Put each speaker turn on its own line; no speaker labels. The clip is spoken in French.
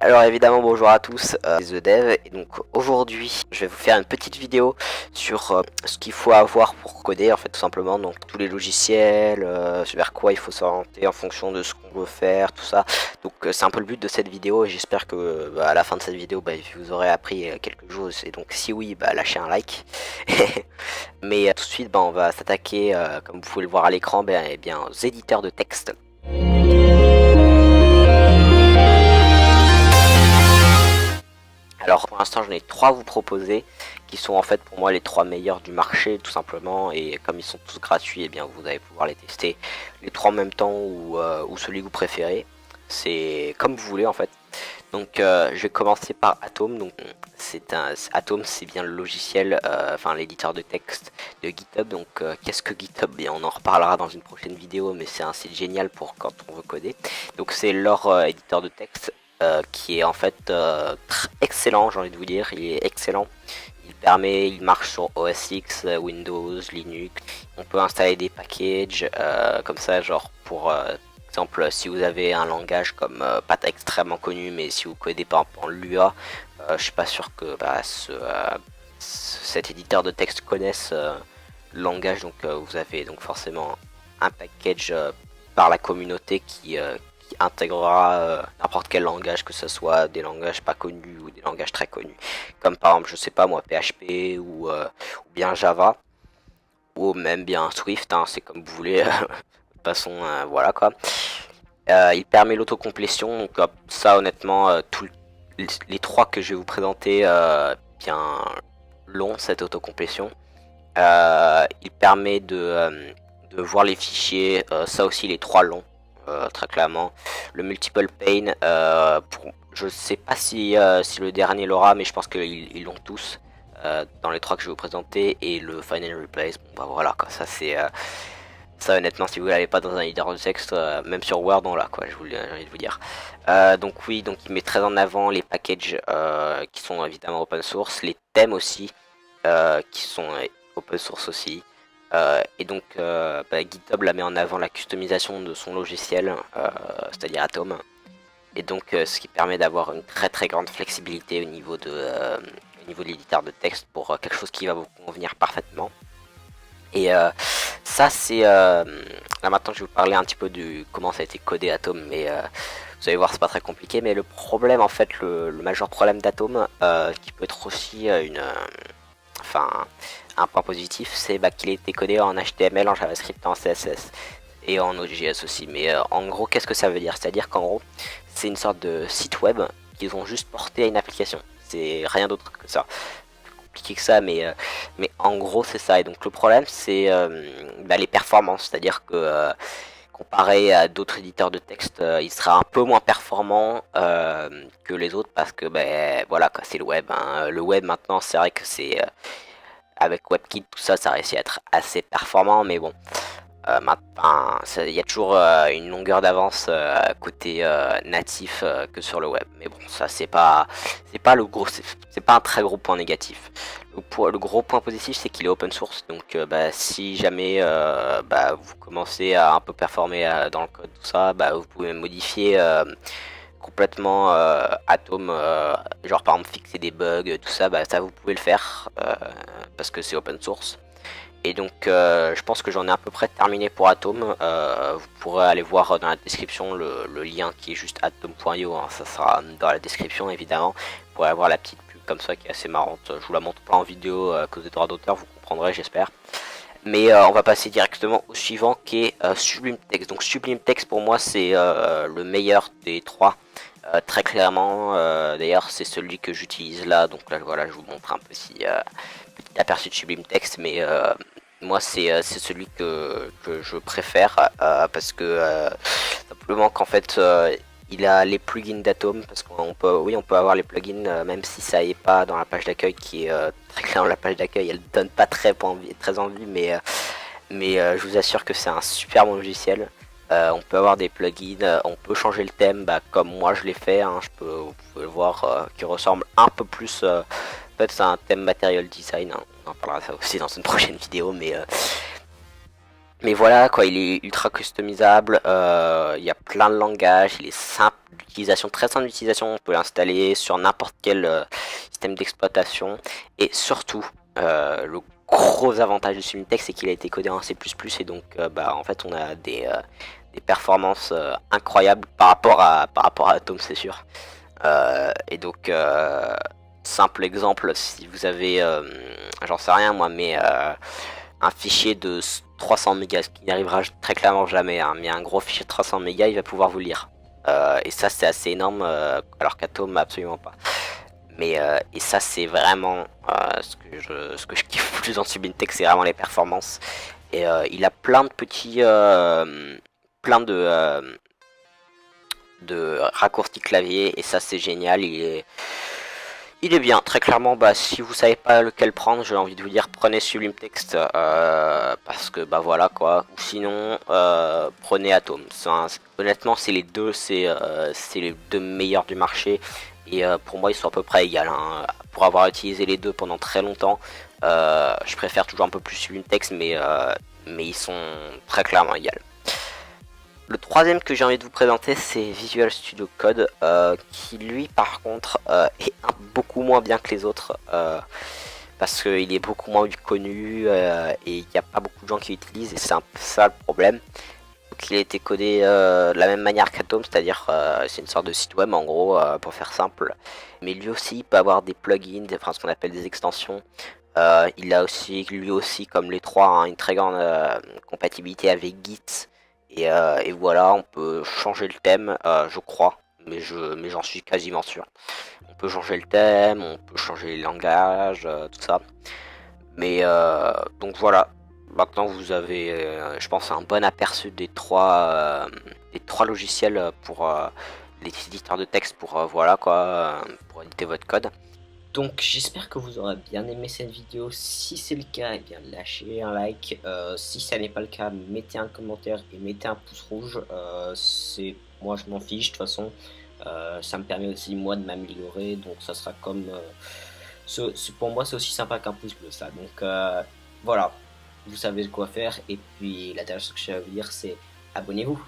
Alors évidemment bonjour à tous, c'est The Dev et donc aujourd'hui je vais vous faire une petite vidéo sur ce qu'il faut avoir pour coder en fait tout simplement, donc tous les logiciels, vers quoi il faut s'orienter en fonction de ce qu'on veut faire, tout ça. Donc c'est un peu le but de cette vidéo et j'espère que à la fin de cette vidéo vous aurez appris quelque chose et donc si oui lâchez un like. Mais tout de suite on va s'attaquer comme vous pouvez le voir à l'écran aux éditeurs de texte. Alors pour l'instant j'en ai trois à vous proposer qui sont en fait pour moi les trois meilleurs du marché tout simplement, et comme ils sont tous gratuits et bien vous allez pouvoir les tester les trois en même temps ou celui que vous préférez, c'est comme vous voulez en fait. Donc je vais commencer par Atom. Donc Atom, c'est bien le logiciel, l'éditeur de texte de GitHub. Donc qu'est-ce que GitHub? Bien, on en reparlera dans une prochaine vidéo, mais c'est un site génial pour quand on veut coder. Donc c'est leur éditeur de texte qui est en fait excellent, j'ai envie de vous dire. Il est excellent. Il marche sur OS X, Windows, Linux. On peut installer des packages comme ça, genre pour exemple si vous avez un langage comme pas extrêmement connu, mais si vous codez par exemple en Lua, je suis pas sûr que cet éditeur de texte connaisse le langage. Donc vous avez donc forcément un package par la communauté qui intégrera n'importe quel langage, que ce soit des langages pas connus ou des langages très connus, comme par exemple je sais pas moi PHP ou bien Java ou même bien Swift, hein, c'est comme vous voulez. De toute façon voilà quoi. Il permet l'autocomplétion, donc ça honnêtement tous les trois que je vais vous présenter bien long cette autocomplétion. Il permet de voir les fichiers, ça aussi les trois longs. Très clairement, le multiple pane, je sais pas si le dernier l'aura, mais je pense qu'ils l'ont tous dans les trois que je vais vous présenter, et le final replace. Bon voilà quoi, ça c'est ça honnêtement si vous l'avez pas dans un éditeur de texte, même sur Word on l'a quoi, j'ai envie de vous dire. Donc oui, donc il met très en avant les packages qui sont évidemment open source, les thèmes aussi qui sont open source aussi. Et donc GitHub la met en avant la customisation de son logiciel, c'est-à-dire Atom, et donc ce qui permet d'avoir une très grande flexibilité au niveau de l'éditeur de texte pour quelque chose qui va vous convenir parfaitement. Et ça c'est là maintenant je vais vous parler un petit peu de comment ça a été codé Atom, mais vous allez voir c'est pas très compliqué. Mais le problème en fait, le majeur problème d'Atom, qui peut être aussi un point positif, c'est qu'il a été codé en HTML, en JavaScript, en CSS et en Node.js aussi. Mais en gros, qu'est-ce que ça veut dire? C'est-à-dire qu'en gros, c'est une sorte de site web qu'ils ont juste porté à une application. C'est rien d'autre que ça. Plus compliqué que ça, mais en gros, c'est ça. Et donc le problème, c'est les performances. C'est-à-dire que comparé à d'autres éditeurs de texte, il sera un peu moins performant que les autres, parce que voilà, c'est le web, hein. Le web maintenant, c'est vrai que c'est avec WebKit, tout ça, ça réussit à être assez performant, mais bon, maintenant, il y a toujours une longueur d'avance côté natif que sur le web. Mais bon, ça c'est pas le gros, c'est pas un très gros point négatif. Le gros point positif, c'est qu'il est open source, donc si jamais vous commencez à un peu performer dans le code, tout ça, vous pouvez modifier complètement Atom, genre par exemple fixer des bugs, tout ça, ça vous pouvez le faire parce que c'est open source. Et donc je pense que j'en ai à peu près terminé pour Atom. Vous pourrez aller voir dans la description le lien qui est juste atom.io, hein, ça sera dans la description évidemment. Vous pourrez avoir la petite pub comme ça qui est assez marrante. Je vous la montre pas en vidéo à cause des droits d'auteur, vous comprendrez j'espère. Mais on va passer directement au suivant qui est Sublime Text. Donc Sublime Text pour moi c'est le meilleur des trois, très clairement. D'ailleurs c'est celui que j'utilise là. Donc là voilà, je vous montre un petit aperçu de Sublime Text. Mais moi c'est celui que je préfère parce que simplement qu'en fait il a les plugins d'Atom, parce qu'on peut, oui, on peut avoir les plugins même si ça n'est pas dans la page d'accueil, qui est très clairement la page d'accueil, elle donne pas très envie, mais je vous assure que c'est un super bon logiciel. On peut avoir des plugins, on peut changer le thème, comme moi je l'ai fait, hein, vous pouvez le voir, qui ressemble un peu plus, en fait c'est un thème Material Design, hein, on en parlera ça aussi dans une prochaine vidéo, mais Mais voilà quoi, il est ultra customisable, il y a plein de langages, il est simple d'utilisation, très simple d'utilisation, on peut l'installer sur n'importe quel système d'exploitation. Et surtout, le gros avantage de Sublime Text, c'est qu'il a été codé en C++ et donc bah, en fait on a des performances incroyables par rapport à Atom, c'est sûr. Et donc, simple exemple, si vous avez, j'en sais rien moi, mais un fichier de 300 mégas, ce qui n'y arrivera très clairement jamais, hein, mais un gros fichier de 300 mégas, il va pouvoir vous lire. Et ça, c'est assez énorme, alors qu'Atom, absolument pas. Mais, et ça, c'est vraiment ce que je kiffe plus dans Sublime Text, c'est vraiment les performances. Et il a plein de petits, plein de raccourcis clavier, et ça, c'est génial. Il est bien, très clairement, bah, si vous savez pas lequel prendre, j'ai envie de vous dire prenez Sublime Text, parce que bah voilà quoi, ou sinon prenez Atom. Honnêtement c'est les deux, c'est les deux meilleurs du marché, et pour moi ils sont à peu près égales, hein. Pour avoir utilisé les deux pendant très longtemps, je préfère toujours un peu plus Sublime Text, mais ils sont très clairement égales. Le troisième que j'ai envie de vous présenter, c'est Visual Studio Code, qui lui par contre est beaucoup moins bien que les autres, parce qu'il est beaucoup moins connu, et il n'y a pas beaucoup de gens qui l'utilisent, et c'est un peu ça le problème. Donc il a été codé de la même manière qu'Atom, c'est-à-dire c'est une sorte de site web en gros, pour faire simple. Mais lui aussi il peut avoir des plugins, enfin ce qu'on appelle des extensions. Il a aussi, lui aussi, comme les trois, hein, une très grande compatibilité avec Git. Et voilà, on peut changer le thème, je crois, mais j'en suis quasiment sûr. On peut changer le thème, on peut changer les langages, tout ça. Mais donc voilà, maintenant vous avez, je pense, un bon aperçu des trois logiciels pour les éditeurs de texte pour voilà quoi, pour éditer votre code. Donc j'espère que vous aurez bien aimé cette vidéo. Si c'est le cas, eh bien lâchez un like. Si ça n'est pas le cas, mettez un commentaire et mettez un pouce rouge. C'est moi je m'en fiche de toute façon. Ça me permet aussi moi de m'améliorer. Donc ça sera comme pour moi c'est aussi sympa qu'un pouce bleu ça. Donc voilà, vous savez quoi faire. Et puis la dernière chose que je vais vous dire c'est abonnez-vous.